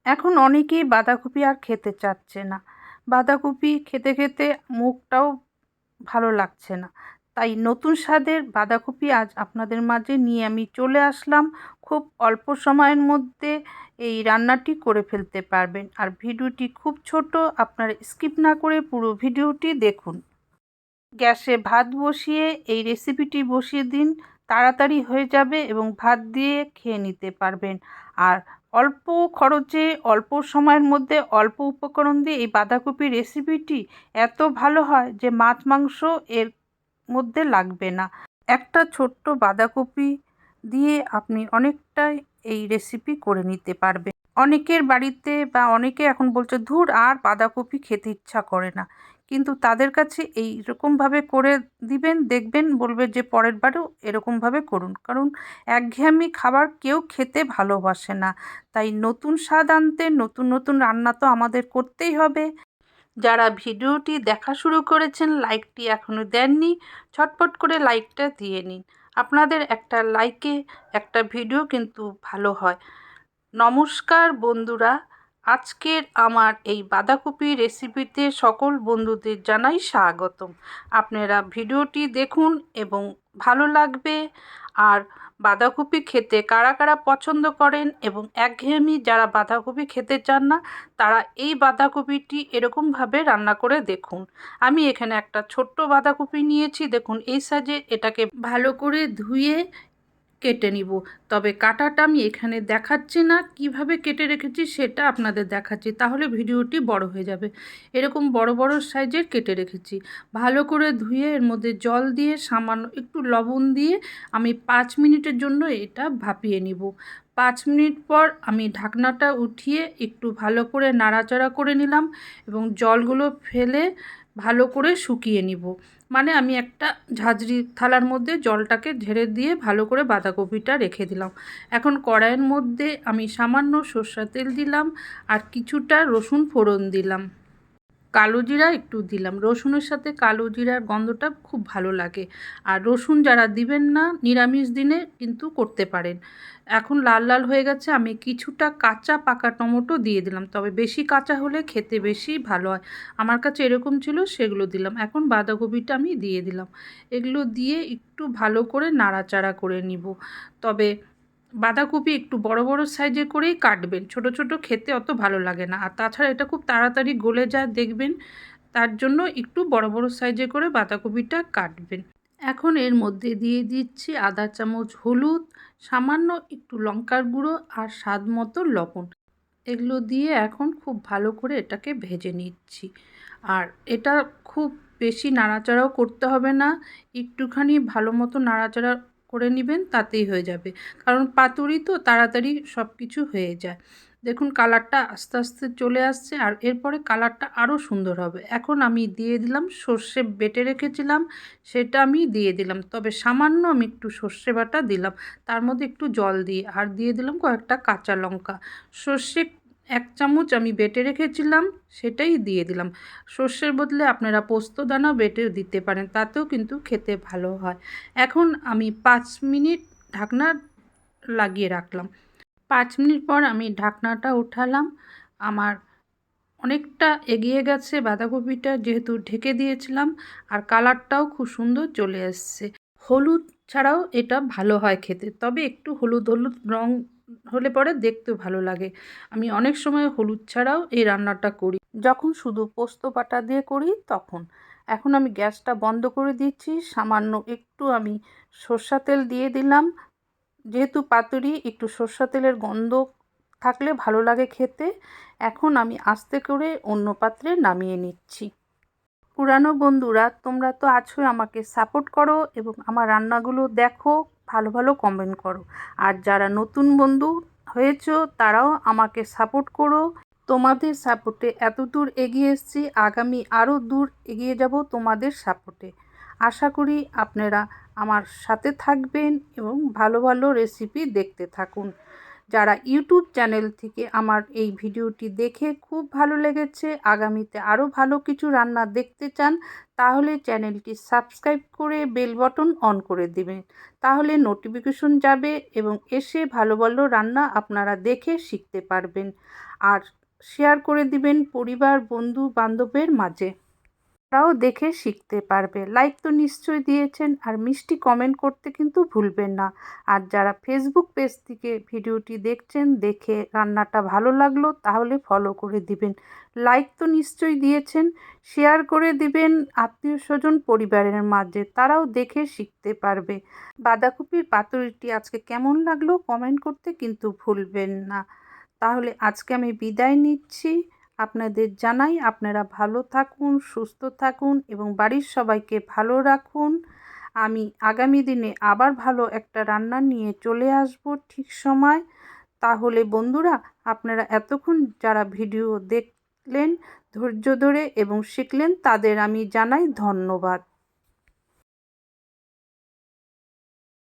এখন অনেকেই বাঁধাকপি আর খেতে চাচ্ছে না। বাঁধাকপি খেতে খেতে মুখটাও ভালো লাগছে না। তাই নতুন স্বাদের বাঁধাকপি আজ আপনাদের মাঝে নিয়ে আমি চলে আসলাম। খুব অল্প সময়ের মধ্যে এই রান্নাটি করে ফেলতে পারবেন। আর ভিডিওটি খুব ছোট, আপনারা স্কিপ না করে পুরো ভিডিওটি দেখুন। গ্যাসে ভাত বসিয়ে এই রেসিপিটি বসিয়ে দিন, তাড়াতাড়ি হয়ে যাবে এবং ভাত দিয়ে খেয়ে নিতে পারবেন। আর অল্প খরচে অল্প সময়ের মধ্যে অল্প উপকরণ দিয়ে এই বাঁধাকপির রেসিপিটি এত ভালো হয় যে মাছ মাংস এর মধ্যে লাগবে না। একটা ছোট্ট বাঁধাকপি দিয়ে আপনি অনেকটাই এই রেসিপি করে নিতে পারবেন। অনেকের বাড়িতে বা অনেকে এখন বলছে ধুর আর বাঁধাকপি খেতে ইচ্ছা করে না, কিন্তু তাদের কাছে এইরকমভাবে করে দিবেন, দেখবেন বলবে যে পরের বারেও এরকমভাবে করুন। কারণ একঘেয়েমি খাবার কেউ খেতে ভালোবাসে না। তাই নতুন স্বাদ আনতে নতুন নতুন রান্না তো আমাদের করতেই হবে। যারা ভিডিওটি দেখা শুরু করেছেন, লাইকটি এখনও দেননি, ঝটপট করে লাইকটা দিয়ে নিন। আপনাদের একটা লাইকে একটা ভিডিও কিন্তু ভালো হয়। নমস্কার বন্ধুরা, আজকের আমার এই বাঁধাকপি রেসিপিতে সকল বন্ধুদের জানাই স্বাগতম। আপনারা ভিডিওটি দেখুন এবং ভালো লাগবে। আর বাঁধাকপি খেতে কারা কারা পছন্দ করেন এবং একঘেয়েমি যারা বাঁধাকপি খেতে চান না, তারা এই বাঁধাকপিটি এরকমভাবে রান্না করে দেখুন। আমি এখানে একটা ছোট্ট বাঁধাকপি নিয়েছি, দেখুন এই সাইজে। এটাকে ভালো করে ধুয়ে কেটে নিব। তবে কাটাটা আমি এখানে দেখাচ্ছি না, কিভাবে কেটে রেখেছি সেটা আপনাদের দেখাচ্ছি, তাহলে ভিডিওটি বড় হয়ে যাবে। এরকম বড় বড় সাইজের কেটে রেখেছি। ভালো করে ধুয়ে এর মধ্যে জল দিয়ে সামান্য একটু লবণ দিয়ে আমি 5 মিনিটের জন্য এটা ভাপিয়ে নিব। 5 মিনিট পর আমি ঢাকনাটা উঠিয়ে একটু ভালো করে নাড়াচাড়া করে নিলাম এবং জলগুলো ফেলে ভালো করে শুকিয়ে নিব। মানে আমি একটা ঝাঁঝরি থালার মধ্যে জলটাকে ঝেড়ে দিয়ে ভালো করে বাঁধাকপিটা রেখে দিলাম। এখন কড়াইয়ের মধ্যে আমি সামান্য সর্ষের তেল দিলাম আর কিছুটা রসুন ফোড়ন দিলাম, কালো জিরা একটু দিলাম। রসুনের সাথে কালো জিরার গন্ধটা খুব ভালো লাগে। আর রসুন যারা দিবেন না নিরামিষ দিনে কিন্তু করতে পারেন। এখন লাল লাল হয়ে গেছে, আমি কিছুটা কাঁচা পাকা টমেটো দিয়ে দিলাম, তবে বেশি কাঁচা হলে খেতে বেশি ভালো হয়। আমার কাছে এরকম ছিল, সেগুলো দিলাম। এখন বাঁধাকপিটা আমি দিয়ে দিলাম। এগুলো দিয়ে একটু ভালো করে নাড়াচাড়া করে নিব। তবে বাঁধাকপি একটু বড় বড় সাইজে করেই কাটবেন, ছোট ছোট খেতে অত ভালো লাগে না। আর তাছাড়া এটা খুব তাড়াতাড়ি গলে যায় দেখবেন, তার জন্য একটু বড় বড় সাইজে করে বাঁধাকপিটা কাটবেন। এখন এর মধ্যে দিয়ে দিচ্ছি আধা চামচ হলুদ, সামান্য একটু লঙ্কার গুঁড়ো আর স্বাদ মতো লবণ। এগুলো দিয়ে এখন খুব ভালো করে এটাকে ভেজে নিচ্ছি। আর এটা খুব বেশি নাড়াচাড়াও করতে হবে না, একটুখানি ভালো মতো নাড়াচাড়া করে নেবেন, তাতেই হয়ে যাবে। কারণ পাতুরি তো তাড়াতাড়ি সব কিছু হয়ে যায়। দেখুন কালারটা আস্তে আস্তে চলে আসছে, আর এরপরে কালারটা আরও সুন্দর হবে। এখন আমি দিয়ে দিলাম সর্ষে বেটে রেখেছিলাম, সেটা আমি দিয়ে দিলাম। তবে সামান্য আমি একটু সর্ষে বাটা দিলাম, তার মধ্যে একটু জল দিয়ে, আর দিয়ে দিলাম কয়েকটা কাঁচা লঙ্কা। সর্ষে 1 চামচ আমি বেটে রেখেছিলাম, সেটাই দিয়ে দিলাম। সর্ষের বদলে আপনারা পোস্তদানাও বেটে দিতে পারেন, তাতেও কিন্তু খেতে ভালো হয়। এখন আমি 5 মিনিট ঢাকনা লাগিয়ে রাখলাম। 5 মিনিট পর আমি ঢাকনাটা উঠালাম। আমার অনেকটা এগিয়ে গেছে বাঁধাকপিটা, যেহেতু ঢেকে দিয়েছিলাম। আর কালারটাও খুব সুন্দর চলে এসছে। হলুদ ছাড়াও এটা ভালো হয় খেতে, তবে একটু হলুদ হলুদ রং হলে পরে দেখতেও ভালো লাগে। আমি অনেক সময় হলুদ ছাড়াও এই রান্নাটা করি, যখন শুধু পোস্ত বাটা দিয়ে করি তখন। এখন আমি গ্যাসটা বন্ধ করে দিচ্ছি, সামান্য একটু আমি সর্ষের তেল দিয়ে দিলাম। যেহেতু পাতুরি একটু সর্ষের তেলের গন্ধ থাকলে ভালো লাগে খেতে। এখন আমি আস্তে করে অন্য পাত্রে নামিয়ে নিচ্ছি। পুরানো বন্ধুরা তোমরা তো আছোই, আমাকে সাপোর্ট করো এবং আমার রান্নাগুলো দেখো, ভালো ভালো কমেন্ট করো। আর যারা নতুন বন্ধু হয়েছো তারাও আমাকে সাপোর্ট করো। তোমাদের সাপোর্টে এত দূর এগিয়ে এসেছি, আগামী আরও দূর এগিয়ে যাব তোমাদের সাপোর্টে। আশা করি আপনারা আমার সাথে থাকবেন এবং ভালো ভালো রেসিপি দেখতে থাকুন। যারা ইউটিউব চ্যানেল থেকে আমার এই ভিডিওটি দেখে খুব ভালো লেগেছে, আগামীতে আরও ভালো কিছু রান্না দেখতে চান, তাহলে চ্যানেলটি সাবস্ক্রাইব করে বেল বটন অন করে দেবেন। তাহলে নোটিফিকেশন যাবে এবং এসে ভালো ভালো রান্না আপনারা দেখে শিখতে পারবেন। আর শেয়ার করে দিবেন পরিবার, বন্ধু বান্ধবের মাঝে, তারাও দেখে শিখতে পারবে। লাইক তো নিশ্চয়ই দিয়েছেন, আর মিষ্টি কমেন্ট করতে কিন্তু ভুলবেন না। আর যারা ফেসবুক পেজ থেকে ভিডিওটি দেখছেন, দেখে রান্নাটা ভালো লাগলো, তাহলে ফলো করে দিবেন। লাইক তো নিশ্চয়ই দিয়েছেন, শেয়ার করে দিবেন আত্মীয় স্বজন পরিবারের মাঝে, তারাও দেখে শিখতে পারবে। বাঁধাকপির পাতুরিটি আজকে কেমন লাগলো কমেন্ট করতে কিন্তু ভুলবেন না। তাহলে আজকে আমি বিদায় নিচ্ছি। আপনাদের জানাই আপনারা ভালো থাকুন, সুস্থ থাকুন এবং বাড়ির সবাইকে ভালো রাখুন। আমি আগামী দিনে আবার ভালো একটা রান্না নিয়ে চলে আসব ঠিক সময়। তাহলে বন্ধুরা, আপনারা এতক্ষণ যারা ভিডিও দেখলেন ধৈর্য ধরে এবং শিখলেন, তাদের আমি জানাই ধন্যবাদ।